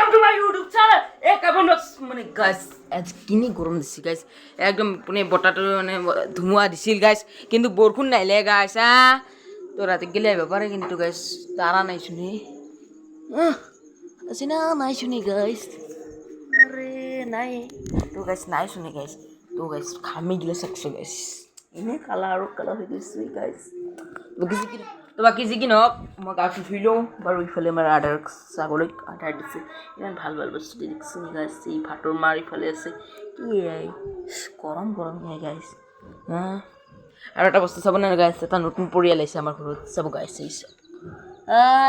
Welcome to my YouTube channel. কেমন মানে guys আজ কিনি গরম দিছি গাইস একদম মানে বটাটো মানে ধুমুয়া দিছিল গাইস কিন্তু বরষুণ নাইলে গাইস তো রাতে গেলে ব্যাপারে কিন্তু গাইস তারা নাই শুনি আছে না নাই শুনি গাইস আরে নাই তো গাইস নাই শুনি গাইস তো গাইস খামি দিলে সাকসো গাইস এনে কালার হয়ে গেছে গাইস বাকি যি কি নহওক মই গাটো ধুই লওঁ বাৰু ইফালে আমাৰ আধাৰ ছাগলীক আধাৰ দিছে ইমান ভাল ভাল বস্তু দেখিছে নি গাইছ এই ভাতৰ মাৰ ইফালে আছে কি গৰম গাইছ আৰু এটা বস্তু চাব নহয় গাইছ এটা নতুন পৰিয়াল আহিছে আমাৰ ঘৰত চাব গাইছ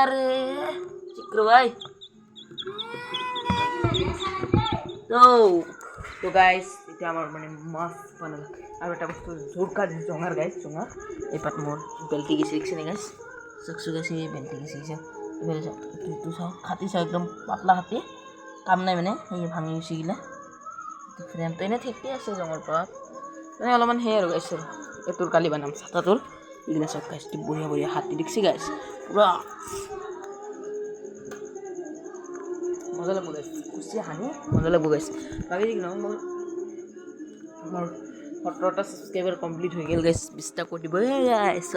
আৰে চিক্ৰ ভাই তো গাইছ এতিয়া আমাৰ মানে মাছ বনালে আৰু এটা বস্তু জোৰকা জঙাৰ গাইছ জঙাৰ এই পাত মোৰ বেল্টি গেছে দেখছে নি গাইছ চকচু গেছে বেল্টি গেছে এবারে তো চাও খাতি চাও একদম পাতলা খাতি কাম নাই মানে সেই ভাঙি গুচি গিলা ফ্ৰেমটো এনে ঠিকেই আছে জঙৰ পাত মানে অলপমান সেই আৰু গাইছ এইটোৰ কালি বনাম চাটাটোৰ এইগিলা চব গাইছ বঢ়িয়া হাতী দেখছি গাইছ পুৰা মজা লাগব গাইছ কুচিয়া হানি মজা লাগব গাইছ বাকী কি নহয় মোৰ 17টা সাবস্ক্ৰাইবাৰ কমপ্লিট হয়ে গেল গাইস 20টা কৰে দিব গাইস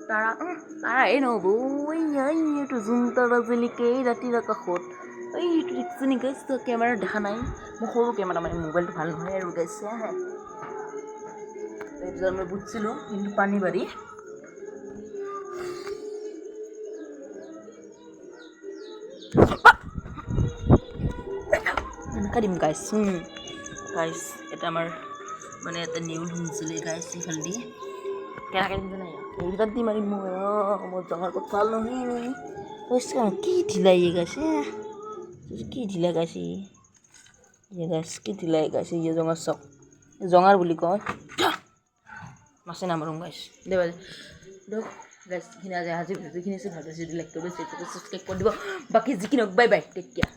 তাৰা এই নহব এইটো জুম তাৰা জেলিকে ৰাতি কাষত এইটো দেখছো নি গাইছ তো কেমেৰা দেখা নাই মোৰ সৰু কেমেৰা মানে মোবাইলটো ভাল নহয় আৰু গাইছ এইটো মই বুজিছিলোঁ কিন্তু পানী বাৰী এনেকৈ দিম গাইছ গাইছ এটা আমাৰ মানে এটা নিউল শুনিছিলে গাইছ এইফালেদি কেনেকৈ দিম নাই এইবিলাক দি মাৰিম মোৰ জঙাৰ ক'ত ভাল নহয় পইচা কি ঢিলাই গাইছ কি ঢিলা গাইছ গাইছ কি ঢিলাই গাইছ এই জঙাৰ চক জঙাৰ বুলি কয় মাছে নামাৰোঁ গাইছ দে দিয়ক গাইছ যিখিনি আজি ভিডিঅ'খিনি আছে ভাল পাইছে লাইক কৰিব শ্বেয়াৰ কৰিব ছাবস্ক্ৰাইব কৰি দিব বাকী যিখিনি বাই বাই টেক কেয়াৰ